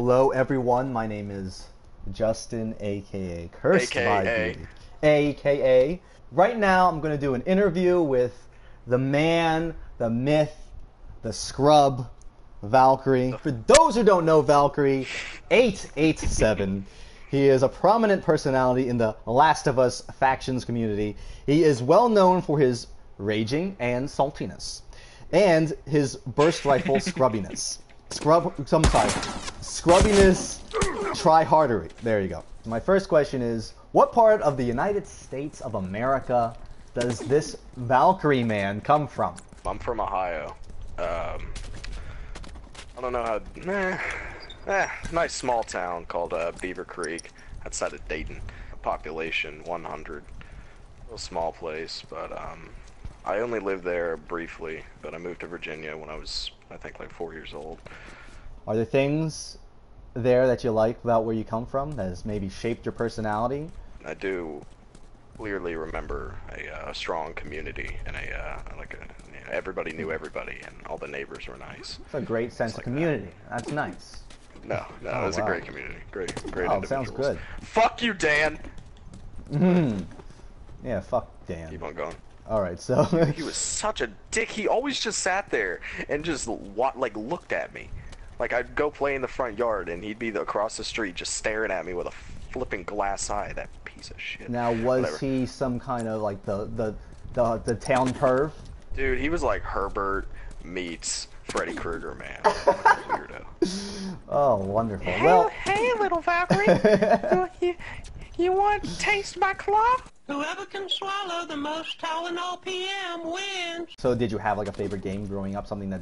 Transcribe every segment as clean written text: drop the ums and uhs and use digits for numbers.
Hello, everyone. My name is Justin, aka Cursed by Beauty, aka. Right now, I'm going to do an interview with the man, the myth, the scrub, Valkyrie. For those who don't know Valkyrie, 887. He is a prominent personality in the Last of Us factions community. He is well known for his raging and saltiness, and his burst rifle scrubbiness. Scrubbiness, try-hardery. There you go. My first question is, what part of the United States of America does this Valkyrie man come from? I'm from Ohio. I don't know how... nice small town called Beaver Creek, outside of Dayton. Population 100. A small place, but I only lived there briefly, but I moved to Virginia when I was, I think, like 4 years old. Are there things there that you like about where you come from that has maybe shaped your personality? I do clearly remember a strong community and everybody knew everybody and all the neighbors were nice. It's a great sense of community. That's nice. No, it was a great community. Great individuals. Sounds good. Fuck you, Dan! Yeah, fuck Dan. Keep on going. Alright, so... He was such a dick. He always just sat there and just, looked at me. Like, I'd go play in the front yard and he'd be across the street just staring at me with a flipping glass eye. That piece of shit. Now, was he some kind of, like, the town perv? Dude, he was like Herbert meets Freddy Krueger, man. Weirdo. Oh, wonderful. Hey, well, hey, little Valkyrie. you want to taste my claw? Whoever can swallow the most Tylenol PM wins. So did you have like a favorite game growing up, something that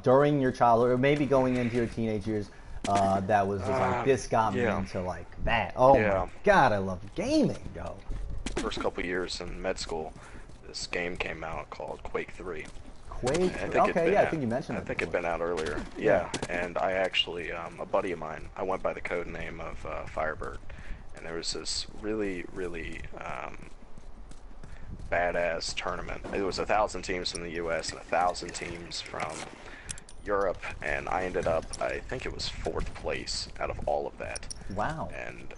during your childhood, or maybe going into your teenage years, that was just like, this got me into like that? Oh my god, I love gaming, yo. First couple years in med school, this game came out called Quake 3. Quake? Okay, I think you mentioned it. I think it'd been out earlier. Yeah, and I actually, a buddy of mine, I went by the code name of Firebird, and there was this really badass tournament. It was 1,000 teams from the U.S. and 1,000 teams from Europe, and I ended up, I think it was 4th place out of all of that. Wow. And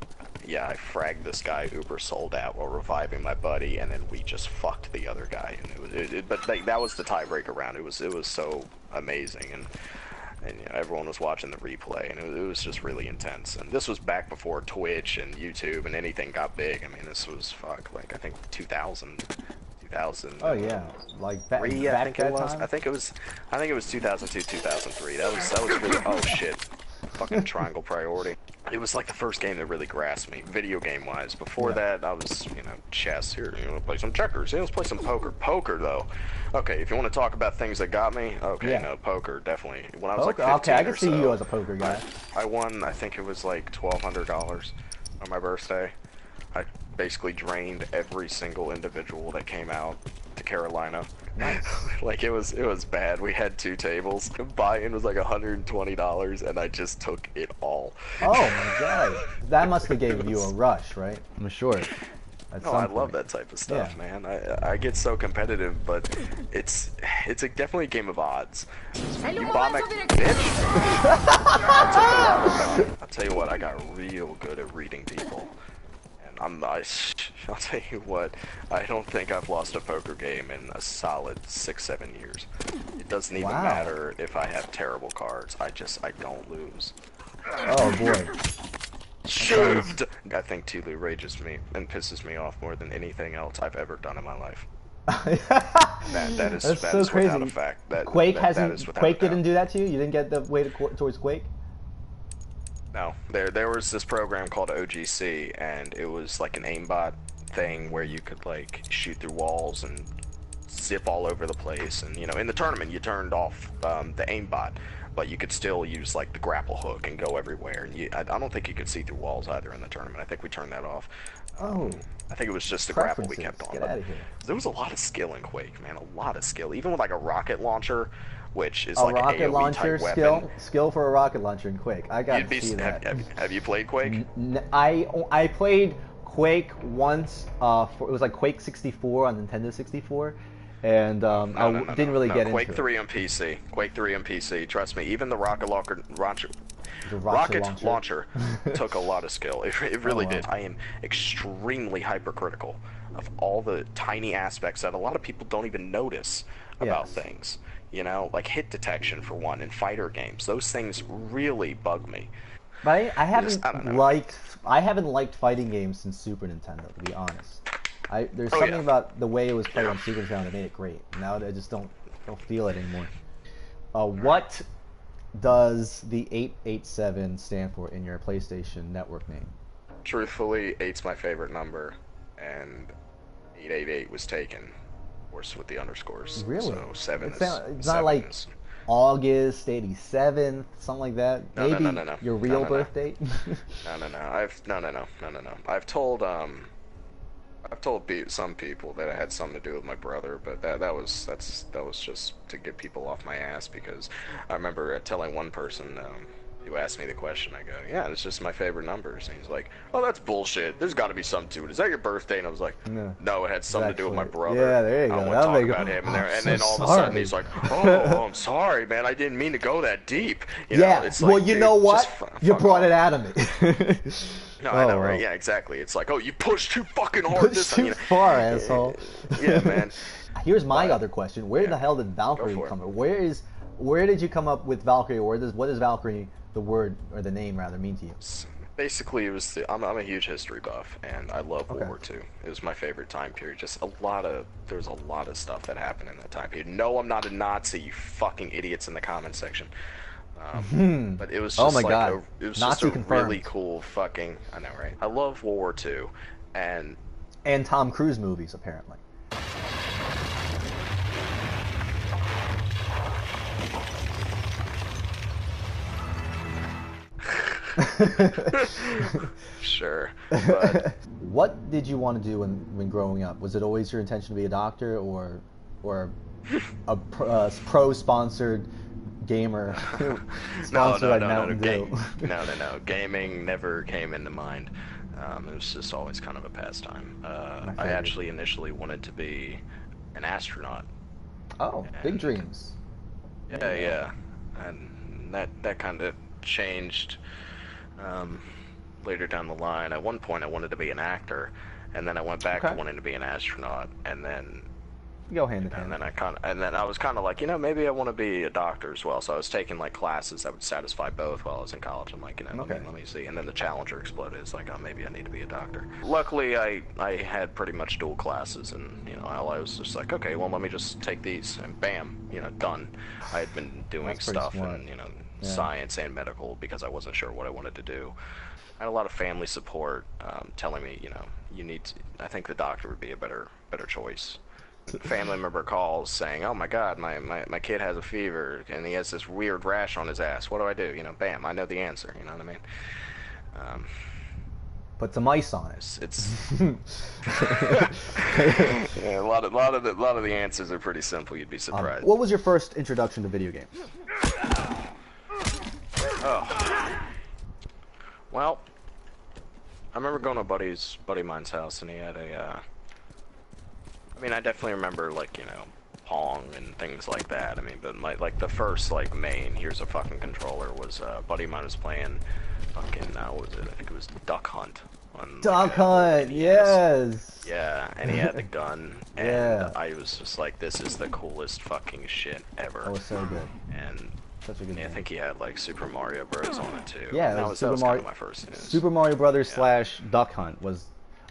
yeah, I fragged this guy uber sold out while reviving my buddy, and then we just fucked the other guy. And that was the tiebreaker round. It was so amazing, and you know, everyone was watching the replay, and it was just really intense. And this was back before Twitch and YouTube and anything got big. I mean, this was like I think 2000. Oh yeah, like I think it was. I think it was 2002, 2003. That was really. Oh shit. Fucking triangle priority. It was like the first game that really grasped me, video game wise. Before that, I was, chess. Here, play some checkers. Let's play some poker. Poker, though. Okay, if you want to talk about things that got me, okay, no, poker, definitely. When I was like 15 okay, I can see you as a poker guy. I won, I think it was like $1,200 on my birthday. I basically drained every single individual that came out to Carolina. Nice. Like it was bad. We had 2 tables. Buy-in was like $120, and I just took it all. Oh my god, that must have gave you a rush, right? I'm sure. No, I love that type of stuff, man. I get so competitive, but it's definitely a game of odds. You bomb a bitch. I'll tell you what, I got real good at reading people. I'll tell you what, I don't think I've lost a poker game in a solid 6-7 years. It doesn't even matter if I have terrible cards. I don't lose. Oh boy. Shoved! I think TLoU rages me and pisses me off more than anything else I've ever done in my life. that is so crazy. Without a fact. Quake didn't do that to you? You didn't get the way towards Quake? No, there was this program called OGC, and it was like an aimbot thing where you could like shoot through walls and zip all over the place. And in the tournament you turned off the aimbot, but you could still use like the grapple hook and go everywhere. And I don't think you could see through walls either in the tournament. I think we turned that off. I think it was just the grapple we kept on. Get out of here. There was a lot of skill in Quake, man. A lot of skill, even with like a rocket launcher, which is a like rocket an AoE launcher type weapon. skill for a rocket launcher in Quake. I got to see that. Have you played Quake? I played Quake once. It was like Quake 64 on Nintendo 64, and didn't really get Quake into 3 on PC. Quake 3 on PC. Trust me, even the rocket launcher took a lot of skill. It really did. I am extremely hypercritical of all the tiny aspects that a lot of people don't even notice about things. You know, like hit detection for one in fighter games. Those things really bug me. But I haven't liked fighting games since Super Nintendo, to be honest. There's something about the way it was played on Super Nintendo that made it great. Now I just don't feel it anymore. What does the 887 stand for in your PlayStation network name? Truthfully, 8's my favorite number, and 888 was taken, of course, with the underscores. Really? So 7 it's not like August 87th, something like that. Maybe no. your real birth date. No. I've told some people that it had something to do with my brother, but that was just to get people off my ass, because I remember telling one person who asked me the question, I go, yeah, it's just my favorite numbers, and he's like, oh, that's bullshit. There's got to be something to it. Is that your birthday? And I was like, no, it had something to do with my brother. Yeah, there you go. I don't want to talk about him. And then all of a sudden he's like, oh, I'm sorry, man. I didn't mean to go that deep. You know, it's like, well, you know what? You brought it out of me. No, I know, right? Yeah, exactly. It's like, oh, you pushed too fucking hard. Pushed too far, asshole. Yeah, man. Here's my other question: where the hell did Valkyrie come from? Where did you come up with Valkyrie? What does Valkyrie, the word or the name rather, mean to you? Basically, it was I'm a huge history buff, and I love World War II. It was my favorite time period. Just there's a lot of stuff that happened in that time period. No, I'm not a Nazi, you fucking idiots in the comment section. But it was just it was Nazi just a really cool fucking, I know, right? I love World War II, and Tom Cruise movies, apparently. Sure. But what did you want to do when growing up? Was it always your intention to be a doctor, or a pro-sponsored gamer? No. Gaming never came into mind. It was just always kind of a pastime. I actually initially wanted to be an astronaut. Oh, big dreams. Yeah. And that kind of changed later down the line. At one point I wanted to be an actor, and then I went back to wanting to be an astronaut, and then go hand in hand. And then I was kind of like, maybe I want to be a doctor as well. So I was taking like classes that would satisfy both while I was in college. I'm like, let me see. And then the Challenger exploded. It's like, oh, maybe I need to be a doctor. Luckily, I had pretty much dual classes, and I was just like, okay, well, let me just take these, and bam, done. I had been doing stuff in science and medical because I wasn't sure what I wanted to do. I had a lot of family support telling me, you need to. I think the doctor would be a better choice. Family member calls saying, oh my god, my kid has a fever and he has this weird rash on his ass. What do I do? Bam, I know the answer. You know what I mean? Put some ice on it. It's yeah, a lot of the answers are pretty simple. You'd be surprised. What was your first introduction to video games? Oh. Well, I remember going to a buddy of mine's house, and he had a I definitely remember, like, Pong and things like that. But like the first, like, main, here's a fucking controller, was a buddy of mine was playing fucking, what was it? I think it was Duck Hunt. Duck Hunt, yes! Yeah, and he had the gun, and I was just like, this is the coolest fucking shit ever. That was so good. And such a good game. I think he had, like, Super Mario Bros. On it, too. Yeah, that was kind of my first news. Super Mario Brothers / Duck Hunt was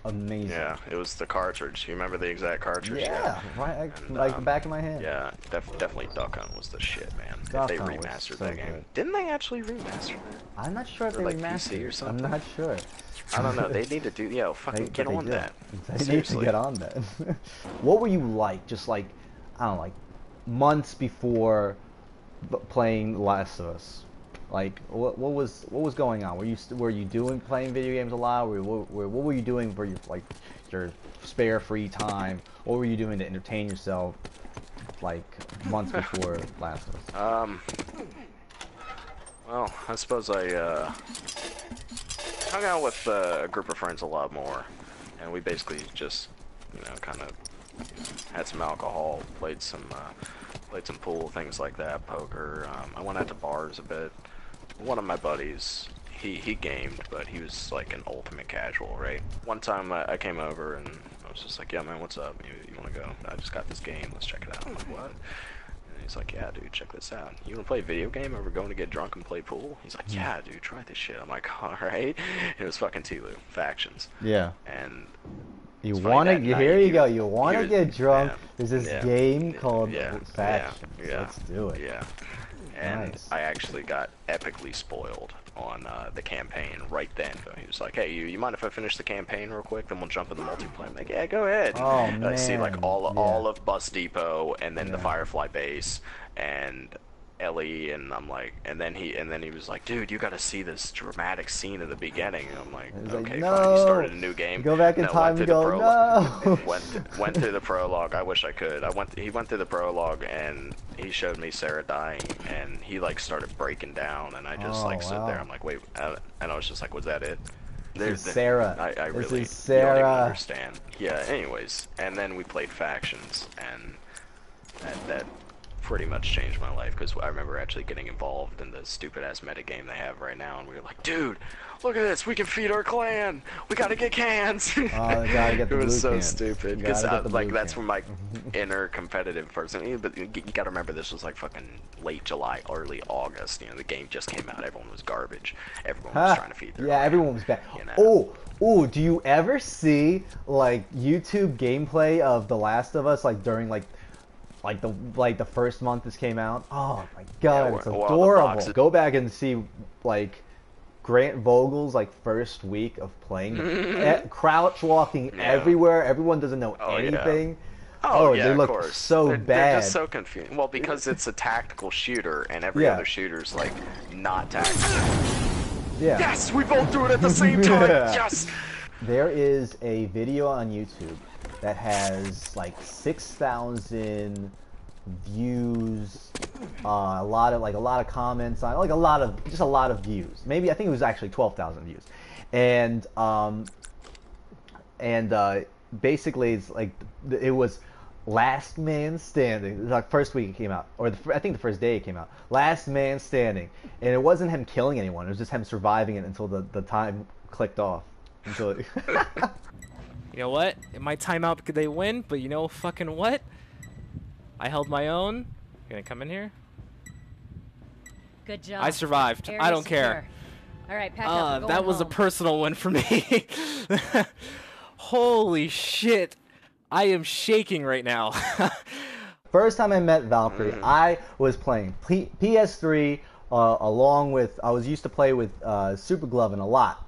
amazing. Yeah, it was the cartridge. You remember the exact cartridge? Yeah, right, like the back of my hand. Yeah, definitely Duck Hunt was the shit, man. Duck if they Hunt remastered so that game. good. Didn't they actually remaster that? I'm not sure if they like remastered PC or something? I'm not sure. I don't know. They need to do, fucking get on that. They need to get on that. What were you like, just like, I don't know, like, months before playing The Last of Us? Like, what was going on? Were you playing video games a lot? What were you doing for your spare free time? What were you doing to entertain yourself, like, months before Last of Us? Well, I suppose I hung out with a group of friends a lot more, and we basically just, kind of had some alcohol, played some pool, things like that, poker. I went out to bars a bit. One of my buddies, he gamed, but he was like an ultimate casual, right? One time I came over and I was just like, yeah man, what's up? You want to go? I just got this game, let's check it out. I'm like, what? And he's like, yeah dude, check this out. You want to play a video game over going to get drunk and play pool? He's like, yeah dude, try this shit. I'm like, alright. It was fucking TLoU, Factions. Yeah. And you want to, here you go, you want to get drunk. Yeah, There's this game called Factions. Yeah, let's do it. Yeah. And nice. I actually got epically spoiled on the campaign right then. He was like, hey, you mind if I finish the campaign real quick? Then we'll jump in the multiplayer. I'm like, yeah, go ahead. Oh, I see like all of Bus Depot and then the Yeah. Firefly base and Ellie, and I'm like, and then he was like, dude, you gotta see this dramatic scene in the beginning. And I'm like, He's okay, like, fine. You no. started a new game. Go back in time and go, no. Went through the prologue. I wish I could. He went through the prologue and he showed me Sarah dying, and he like started breaking down, and I just like stood there. I'm like, wait, and I was just like, was that it? This is Sarah. I really is Sarah. don't even understand. Yeah. Anyways, and then we played Factions, and that pretty much changed my life, because I remember actually getting involved in the stupid ass meta game they have right now, and we were like, dude, look at this, we can feed our clan, we gotta get cans. Oh, gotta get the it was blue so cans. stupid, because like that's where my inner competitive person, but you gotta remember this was like fucking late July, early August, you know, the game just came out, everyone was garbage, everyone was trying to feed their clan, everyone was bad. You know? Oh, do you ever see like YouTube gameplay of The Last of Us like during like the first month this came out? Oh my god, it's adorable. Go back and see like Grant Vogel's like first week of playing, crouch walking everywhere. Everyone doesn't know anything. Yeah. They look of course. so bad. They're just so confused. Well, because it's a tactical shooter, and every other shooter's like not tactical. Yeah. Yes, we both do it at the same time. Yes. There is a video on YouTube that has like 6,000 views, a lot of comments on, like a lot of views. Maybe I think it was actually 12,000 views, and basically it's like it was Last Man Standing. It was like first week it came out, or I think the first day it came out. Last Man Standing, and it wasn't him killing anyone. It was just him surviving it until the time clicked off. Until it You know what? In my timeout, could they win? But you know fucking what? I held my own. You gonna come in here? Good job. I survived. Area I don't secure. care. All right, pack up. We're That going was a home. personal win for me. Holy shit. I am shaking right now. First time I met Valkyrie, I was playing PS3 along with, I was used to play with Super Glovin a lot.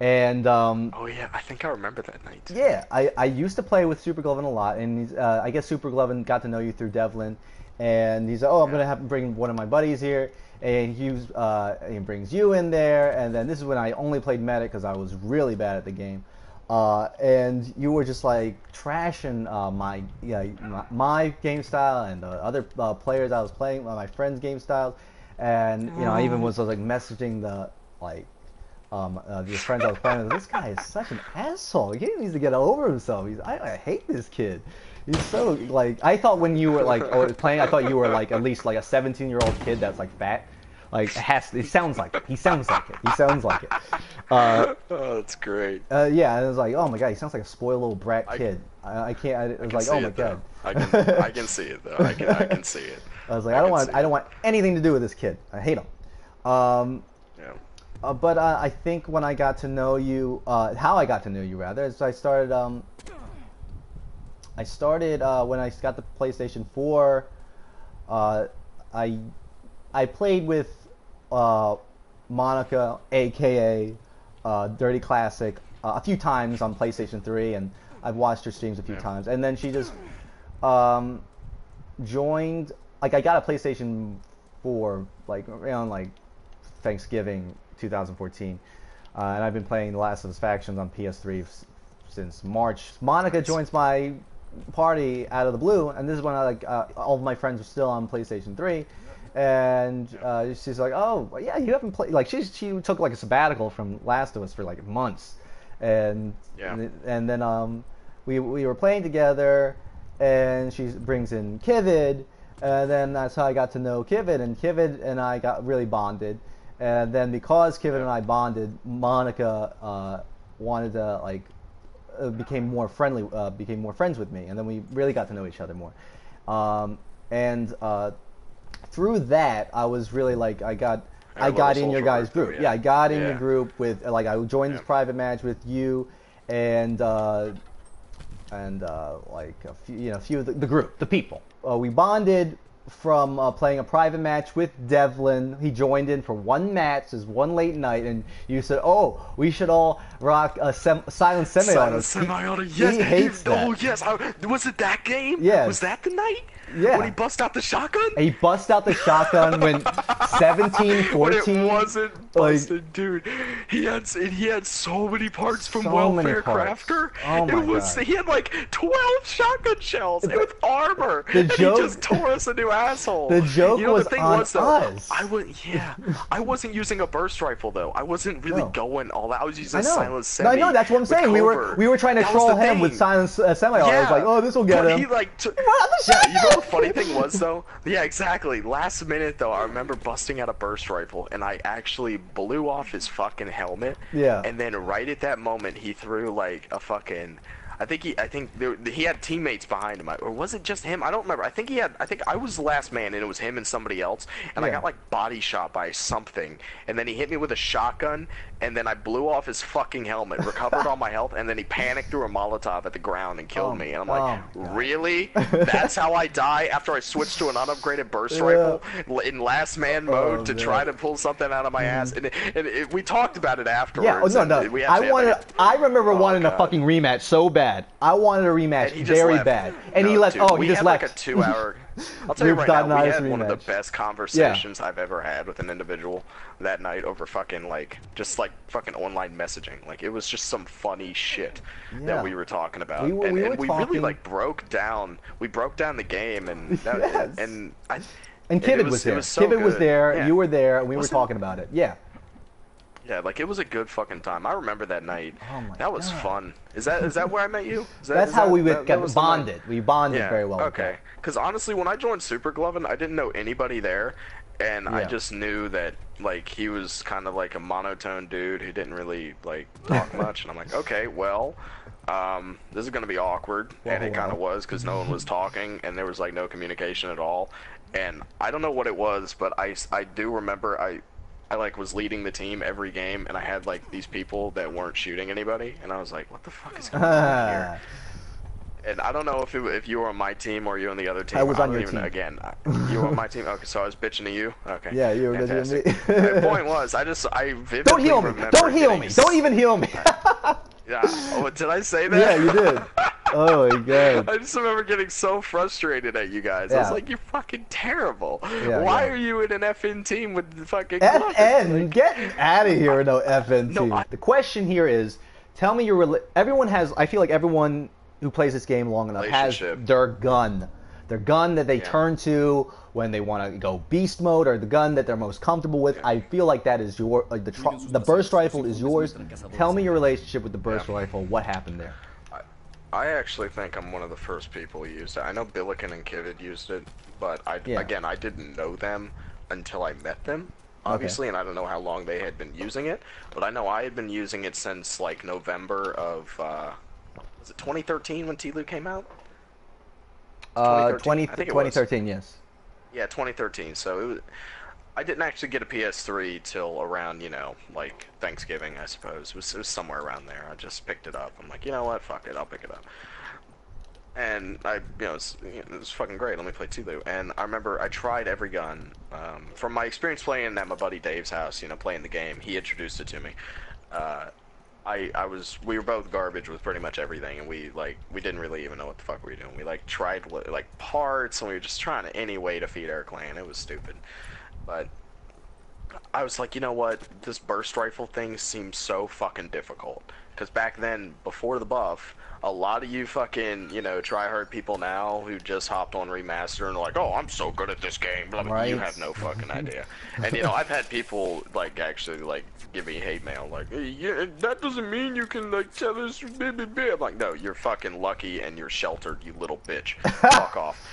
And oh yeah, I think I remember that night. Yeah, I used to play with Super Glovin a lot, and I guess Super Glovin got to know you through Devlin, and he's like, oh, I'm gonna have to bring one of my buddies here, and he brings you in there, and then this is when I only played Medic because I was really bad at the game, and you were just like trashing my game style and the other players I was playing, my friends' game styles, and you know I even was like messaging the these friends I was playing with. This guy is such an asshole. He needs to get over himself. I hate this kid. He's so like. I thought when you were like playing, I thought you were like at least like a 17-year-old kid that's like fat. Like it sounds like it. He sounds like it. He sounds like it. Oh, that's great. Yeah, and it was like, oh my god, he sounds like a spoiled little brat kid. I can't. It was like, oh my god. I can see it though. I can see it. I was like, I don't want anything to do with this kid. I hate him. Yeah. But I think when I got to know you, how I got to know you rather, is I started when I got the PlayStation 4. I played with Monica, aka Dirty Classic, a few times on PlayStation 3, and I've watched her streams a few times. And then she just joined. Like I got a PlayStation 4 like around like Thanksgiving 2014, and I've been playing The Last of Us Factions on PS3 since March. Monica joins my party out of the blue, and this is when all of my friends are still on PlayStation 3, and she's like, "Oh, yeah, you haven't played." Like she took like a sabbatical from Last of Us for like months, and then we were playing together, and she brings in Kivid, and then that's how I got to know Kivid, and Kivid and I got really bonded. And then because Kivid and I bonded, Monica wanted to like became more friendly, became more friends with me, and then we really got to know each other more. And through that, I was really like I got in your guys' group. Yeah, I got in your group with like I joined this private match with you, and like a few of the group, the people. We bonded from playing a private match with Devlin. He joined in for one match, this one late night, and you said, "Oh, we should all rock a silent semi-auto." Yes, he hates that. Oh yes, was it that game? Yes. Was that the night? Yeah. When he bust out the shotgun? He bust out the shotgun when 17, 14. When it wasn't busted, dude. He had so many parts from Welfare Crafter. Oh my God. He had like 12 shotgun shells with armor. The and joke, he just tore us a new asshole. The joke was the thing on was, though, us. I wasn't using a burst rifle though. I wasn't really going all that. I was using silent semi. No, that's what I'm saying. We were trying to troll him with silent semi. I was like, oh, this will get him. He like you know the funny thing was though? Yeah, exactly. Last minute though, I remember busting out a burst rifle and I actually blew off his fucking helmet. Yeah. And then right at that moment, he threw like a fucking. I think he had teammates behind him, or was it just him? I don't remember. I think I was the last man, and it was him and somebody else, and I got like body shot by something, and then he hit me with a shotgun, and then I blew off his fucking helmet, recovered all my health, and then he panicked, threw a Molotov at the ground, and killed me. And I'm like, really? That's how I die after I switched to an unupgraded burst rifle in last man mode to try to pull something out of my ass? And we talked about it afterwards. Yeah, no. I remember wanting a fucking rematch so bad. I wanted a rematch very bad, and he left. Dude, he just left. Like a 2-hour. I'll tell you right now, we had one of the best conversations I've ever had with an individual that night over fucking fucking online messaging. Like it was just some funny shit that we were talking about, and we really like broke down. We broke down the game, and and Kivid was there. Kivid was there. Yeah. You were there, and we were talking about it. Yeah. Yeah, like it was a good fucking time. I remember that night. Oh my that was fun. Is that where I met you? That's how we got bonded. We bonded very well. Okay. Because honestly, when I joined Super Glovin', I didn't know anybody there, and I just knew that like he was kind of like a monotone dude who didn't really like talk much, and I'm like, okay, well, this is gonna be awkward, and it kind of was because no one was talking, and there was like no communication at all, and I don't know what it was, but I do remember I like was leading the team every game, and I had like these people that weren't shooting anybody, and I was like, what the fuck is going on here? And I don't know if you were on my team or you on the other team. I was on your team. Again, you were on my team. Okay, so I was bitching to you. Okay. Yeah, you were bitching to me. The point was, I vividly don't heal me. Don't heal me. Don't even heal me. Yeah. Oh, did I say that? Yeah, you did. Oh my God. I just remember getting so frustrated at you guys. I was like, you're fucking terrible. Why are you in an FN team with the fucking FN? Like, get out of here with no FN team. The question here is, tell me everyone has, I feel like everyone who plays this game long enough has their gun. Their gun that they turn to when they want to go beast mode, or the gun that they're most comfortable with. I feel like that is your, like the burst rifle is yours. Tell me your relationship with the burst rifle. What happened there? I actually think I'm one of the first people who used it. I know Billiken and Kivid used it, but again, I didn't know them until I met them, obviously, and I don't know how long they had been using it, but I know I had been using it since like November of, was it 2013 when TLoU came out? 2013, yes. Yeah, 2013. So I didn't actually get a PS3 till around, like Thanksgiving, I suppose. It was somewhere around there. I just picked it up. I'm like, you know what? Fuck it, I'll pick it up. And it was fucking great. Let me play TLoU. And I remember I tried every gun. From my experience playing at my buddy Dave's house, playing the game, he introduced it to me. We were both garbage with pretty much everything, and we didn't really even know what the fuck we were doing. We tried parts, and we were just trying any way to feed our clan. It was stupid, but I was like, you know what? This burst rifle thing seems so fucking difficult Because back then, before the buff, a lot of you fucking, you know, try-hard people now who just hopped on remaster and are like, oh, I'm so good at this game. Blah, blah. Right. You have no fucking idea. And, you know, I've had people, like, actually, like, give me hate mail, like, hey, yeah, that doesn't mean you can, like, tell us, blah, blah, blah. I'm like, no, you're fucking lucky and you're sheltered, you little bitch. Fuck off.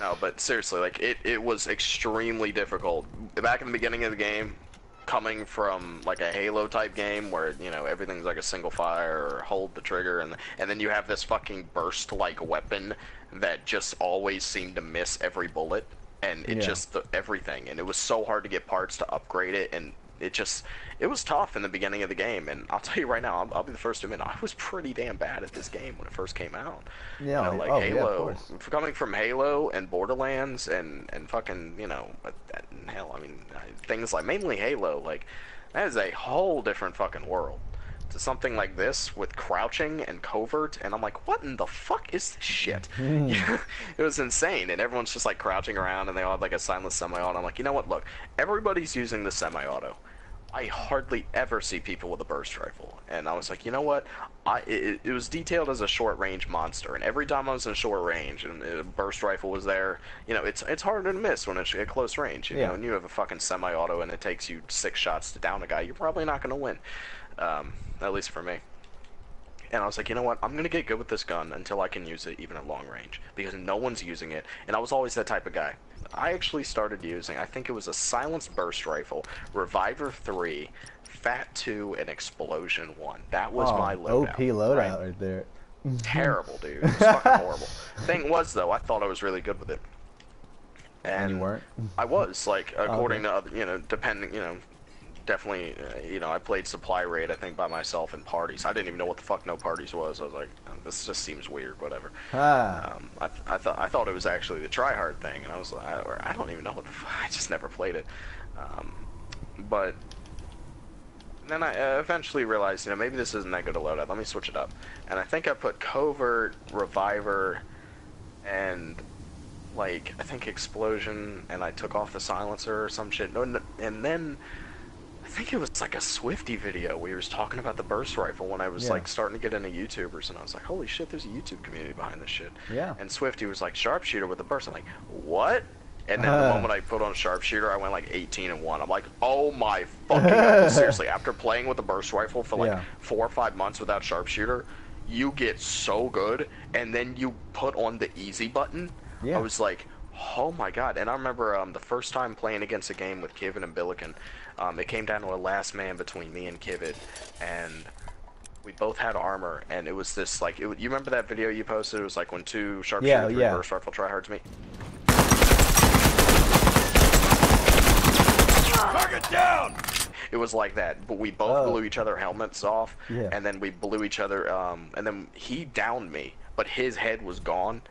No, but seriously, like, it was extremely difficult. Back in the beginning of the game, coming from like a Halo type game where, you know, everything's like a single fire or hold the trigger, and then you have this fucking burst like weapon that just always seemed to miss every bullet, and it just everything, and it was so hard to get parts to upgrade it, and it was tough in the beginning of the game. And I'll tell you right now, I'll be the first to admit, I was pretty damn bad at this game when it first came out. Yeah, you know, like Halo, coming from Halo and Borderlands and fucking, you know, hell, I mean, things like mainly Halo, like that is a whole different fucking world to something like this with crouching and covert, and I'm like, what in the fuck is this shit? It was insane, and everyone's just like crouching around, and they all had like a silent semi-auto. I'm like, you know what, look, everybody's using the semi-auto. I hardly ever see people with a burst rifle, and I was like, you know what, it was detailed as a short range monster, and every time I was in short range and a burst rifle was there, you know, it's harder to miss when it's at close range, you know, and you have a fucking semi-auto and it takes you 6 shots to down a guy, you're probably not going to win, at least for me. And I was like, you know what, I'm going to get good with this gun until I can use it even at long range, because no one's using it, and I was always that type of guy. I actually started using, I think it was a silenced burst rifle, Reviver 3, Fat 2, and Explosion 1. That was my loadout. OP loadout right there. Terrible, dude. It was fucking horrible. Thing was, though, I thought I was really good with it. And you weren't? I was, like, according to other, you know, depending, you know, definitely, you know, I played Supply Raid, I think, by myself in parties. I didn't even know what the fuck no parties was. I was like, this just seems weird, whatever. I thought it was actually the tryhard thing, and I was like, I don't even know what the fuck, I just never played it. But then I eventually realized, you know, maybe this isn't that good a loadout. Let me switch it up. And I think I put Covert, Reviver, and like, I think Explosion, and I took off the silencer or some shit. And then I think it was like a Swifty video where he was talking about the burst rifle when I was like starting to get into YouTubers, and I was like, holy shit, there's a YouTube community behind this shit. Yeah. And Swifty was like, sharpshooter with the burst. I'm like, what? And then the moment I put on sharpshooter, I went like 18-1. I'm like, oh my fucking god. Seriously, after playing with the burst rifle for like 4 or 5 months without sharpshooter, you get so good, and then you put on the easy button. I was like, oh my god. And I remember the first time playing against a game with Kivit and Billiken, it came down to a last man between me and Kivit, and we both had armor, and it was this, like, you remember that video you posted? It was like when 2 sharpshooter, 3 burst rifle tryhards meet. Target down! It was like that, but we both blew each other helmets off, and then we blew each other, and then he downed me, but his head was gone.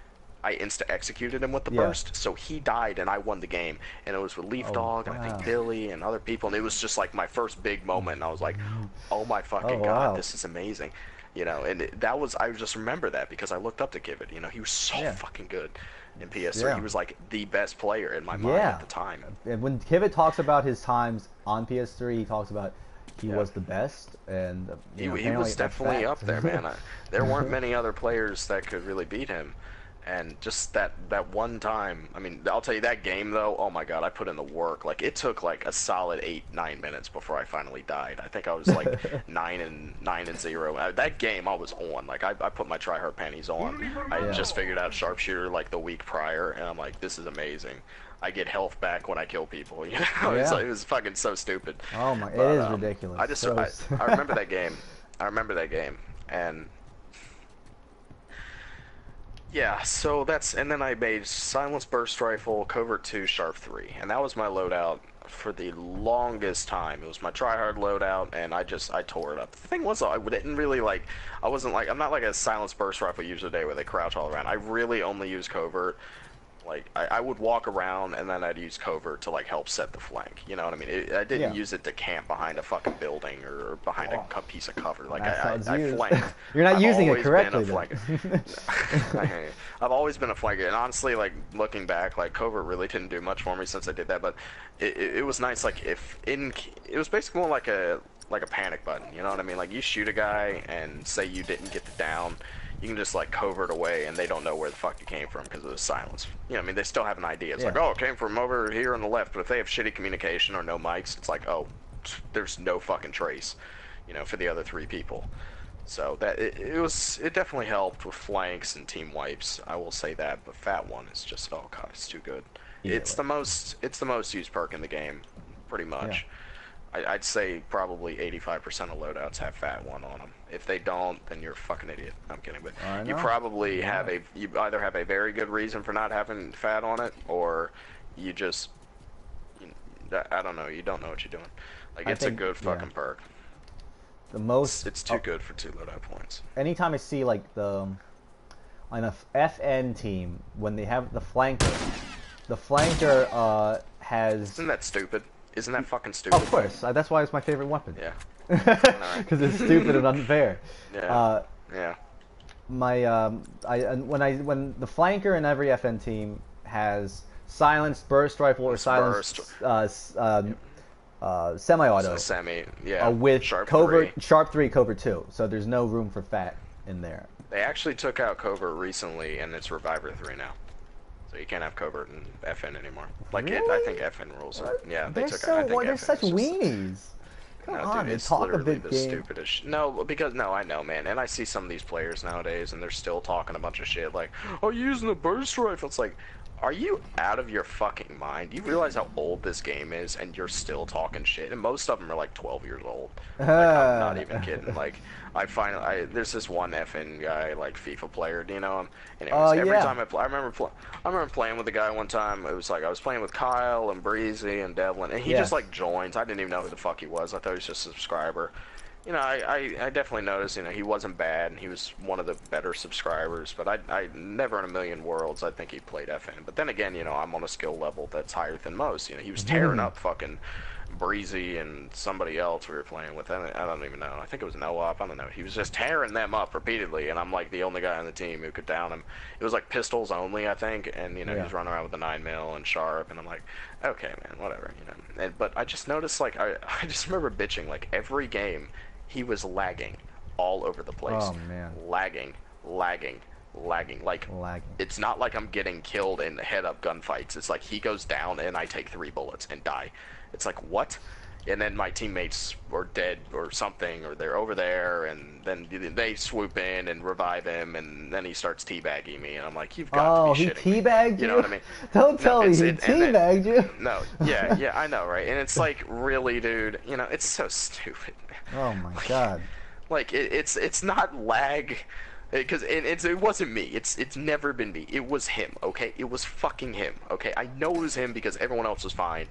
I insta-executed him with the burst, so he died and I won the game. And it was with Leaf Dog, and I think Billy and other people, and it was just like my first big moment, and I was like, oh my fucking god, this is amazing. You know, and that was, I just remember that because I looked up to Kivit, you know, he was so fucking good in PS3. He was like the best player in my mind at the time. And when Kivit talks about his times on PS3, he talks about he was the best, and he was definitely up there, man. There weren't many other players that could really beat him. And just that one time, I mean, I'll tell you, that game though, oh my god, I put in the work. Like, it took like a solid 8-9 minutes before I finally died. I think I was like 9-0. That game I was on. Like, I put my tryhard panties on. I just figured out sharpshooter like the week prior, and I'm like, this is amazing. I get health back when I kill people, you know? It was fucking so stupid. Oh my, it is ridiculous. I remember that game. I remember that game, and yeah, so that's, and then I made Silence Burst Rifle, Covert 2, Sharp 3, and that was my loadout for the longest time. It was my tryhard loadout, and I tore it up. The thing was, I didn't really like, I'm not like a Silence Burst Rifle user today where they crouch all around. I really only use Covert. Like, I would walk around, and then I'd use Covert to, like, help set the flank. You know what I mean? I didn't use it to camp behind a fucking building or behind a piece of cover. Like, I flanked. You're not using it correctly, I've always been a flanker, and honestly, like, looking back, like, Covert really didn't do much for me since I did that, but it was nice, like, it was basically more like a like a panic button. You know what I mean? Like you shoot a guy and say you didn't get the down, you can just like covert away and they don't know where the fuck you came from because of the silence. You know what I mean? They still have an idea. It's like, oh, it came from over here on the left. But if they have shitty communication or no mics, it's like, oh, there's no fucking trace, you know, for the other 3 people. So that it definitely helped with flanks and team wipes. I will say that. But Fat One is just, oh god, it's too good. Yeah, it's the most used perk in the game, pretty much. Yeah. I'd say probably 85% of loadouts have Fat One on them. If they don't, then you're a fucking idiot. I'm kidding, but you probably you either have a very good reason for not having Fat on it, or you just, I don't know, you don't know what you're doing. Like it's a good fucking perk. The most it's too good for 2 loadout points. Anytime I see like on a FN team when they have the flanker has. Isn't that stupid? Isn't that fucking stupid? Of course, that's why it's my favorite weapon. Yeah. Because it's stupid and unfair. Yeah. Yeah. When the flanker in every FN team has silenced burst rifle or silenced semi-auto. With sharp 3, covert 2. So there's no room for Fat in there. They actually took out covert recently, and it's Reviver 3 now. So you can't have covert in FN anymore. Like really? I think FN rules it. Yeah, they're such weenies. Come on, dude, it's talk literally a bit the stupidest. No, because I know, man, and I see some of these players nowadays, and they're still talking a bunch of shit like, "Oh, you're using the burst rifle." It's like, are you out of your fucking mind? You realize how old this game is, and you're still talking shit. And most of them are like 12 years old. Like, I'm not even kidding. Like, there's this one FN guy, like FIFA player. Do you know him? And it was every time I remember playing with the guy one time. It was like I was playing with Kyle and Breezy and Devlin, and he just like joins. I didn't even know who the fuck he was. I thought he was just a subscriber. You know, I definitely noticed, you know, he wasn't bad, and he was one of the better subscribers, but I never in a million worlds I think he played FN. But then again, you know, I'm on a skill level that's higher than most. You know, he was tearing up fucking Breezy and somebody else we were playing with. I don't even know. I think it was NoOp. I don't know. He was just tearing them up repeatedly, and I'm like the only guy on the team who could down him. It was like pistols only, I think, and you know, he was running around with the 9mm and sharp, and I'm like, okay, man, whatever, you know. But I just noticed, like, I just remember bitching, like, every game he was lagging all over the place. Oh, man. Lagging. Like, it's not like I'm getting killed in head-up gunfights. It's like he goes down and I take 3 bullets and die. It's like, what? And then my teammates are dead or something, or they're over there, and then they swoop in and revive him, and then he starts teabagging me, and I'm like, you've got to be shitting me. Oh, he teabagged you? You know what I mean? Don't tell me he teabagged you. No, yeah, I know, right? And it's like, really, dude, you know, it's so stupid. Oh my god. Like, it's not lag, because it wasn't me. It's never been me. It was him, okay? It was fucking him, okay? I know it was him because everyone else was fine.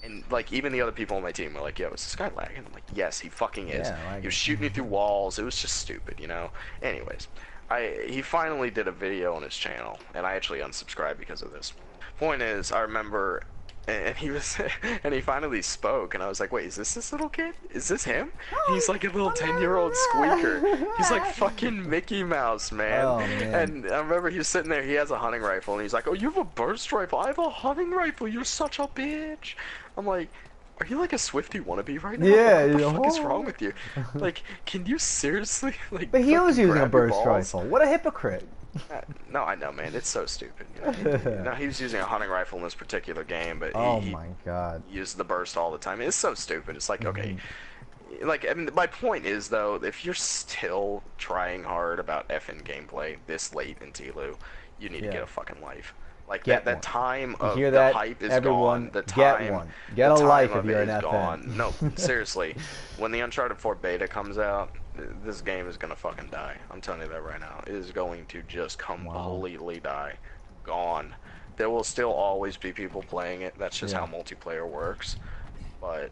And, like, even the other people on my team were like, yo, is this guy lagging? I'm like, yes, he fucking is. Yeah, he was shooting me through walls. It was just stupid, you know? Anyways, he finally did a video on his channel, and I actually unsubscribed because of this. Point is, I remember, and he finally spoke, and I was like, wait, is this little kid? Is this him? He's like a little 10-year-old squeaker. He's like fucking Mickey Mouse, man. Oh, man. And I remember he was sitting there, he has a hunting rifle, and he's like, oh, you have a burst rifle? I have a hunting rifle, you're such a bitch. I'm like, are you like a Swiftie wannabe right now? Yeah, what the fuck is wrong with you? Like, can you seriously, like, but he was using a burst rifle. What a hypocrite. No, I know, man. It's so stupid. You know, he was using a hunting rifle in this particular game, but he my god, used the burst all the time. It's so stupid. It's like, okay, like, I mean, my point is though, if you're still trying hard about effing gameplay this late in TLoU, you need to get a fucking life. Like that time of the hype is gone. The time, get a life if you're an FN. Gone. No, seriously, when the Uncharted 4 beta comes out, this game is gonna fucking die. I'm telling you that right now. It is going to just completely die. Gone. There will still always be people playing it. That's just how multiplayer works. But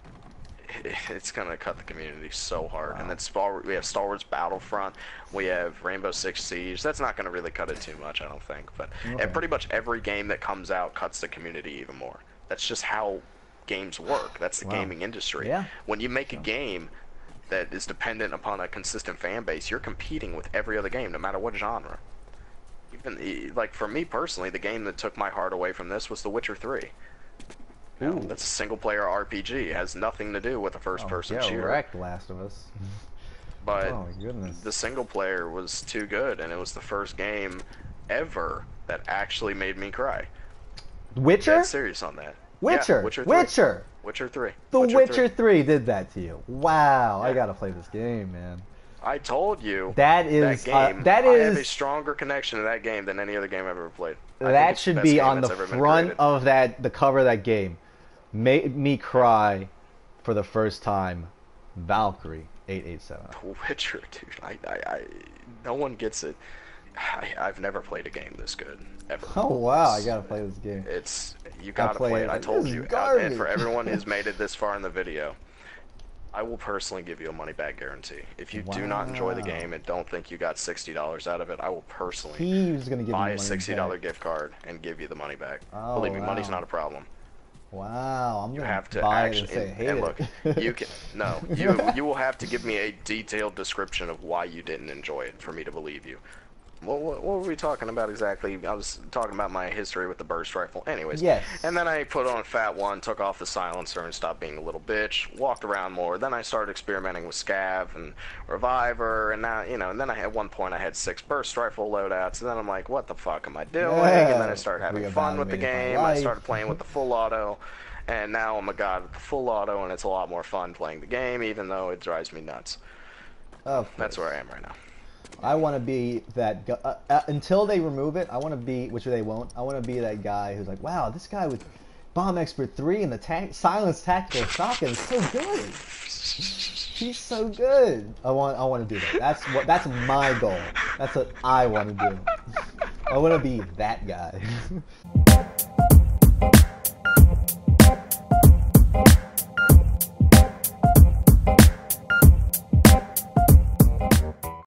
it's gonna cut the community so hard. And then we have Star Wars Battlefront. We have Rainbow Six Siege. That's not gonna really cut it too much, I don't think. But and pretty much every game that comes out cuts the community even more. That's just how games work. That's the gaming industry. Yeah. When you make a game that is dependent upon a consistent fan base, you're competing with every other game, no matter what genre. Even like for me personally, the game that took my heart away from this was The Witcher 3. You know, that's a single-player RPG. It has nothing to do with a first-person shooter. Wrecked Last of Us. But oh my goodness, the single-player was too good, and it was the first game ever that actually made me cry. Witcher? Dead serious on that. Witcher. Yeah, Witcher 3. Witcher. Witcher 3. The Witcher 3 did that to you. Wow, yeah. I gotta play this game, man. I told you that is that game. I have a stronger connection to that game than any other game I've ever played. That should be on the front of the cover of that game. Made me cry for the first time. Valkyrie 887. Witcher, dude. No one gets it. I've never played a game this good ever. Oh wow, I gotta play this game. You gotta play it. I told you. And for everyone who's made it this far in the video, I will personally give you a money-back guarantee. If you do not enjoy the game and don't think you got $60 out of it, I will personally buy a $60 gift card and give you the money back. Oh, believe me, money's not a problem. Wow, I'm you gonna have to buy actually it and say, hate and it. look, you can you will have to give me a detailed description of why you didn't enjoy it for me to believe you. What were we talking about exactly? I was talking about my history with the burst rifle. Anyways. Yes. And then I put on Fat One, took off the silencer, and stopped being a little bitch. Walked around more. Then I started experimenting with Scav and Reviver, and now, you know, and then at one point I had 6 burst rifle loadouts, and then I'm like, what the fuck am I doing? Yeah. And then I started having fun with the game. I started playing with the full auto, and now I'm a god with the full auto, and it's a lot more fun playing the game, even though it drives me nuts. That's where I am right now. I want to be that guy, until they remove it, I want to be, which they won't, I want to be that guy who's like, wow, this guy with Bomb Expert 3 and the Silence Tactical Shotgun is so good. He's so good. I want to do that. That's my goal. That's what I want to do. I want to be that guy.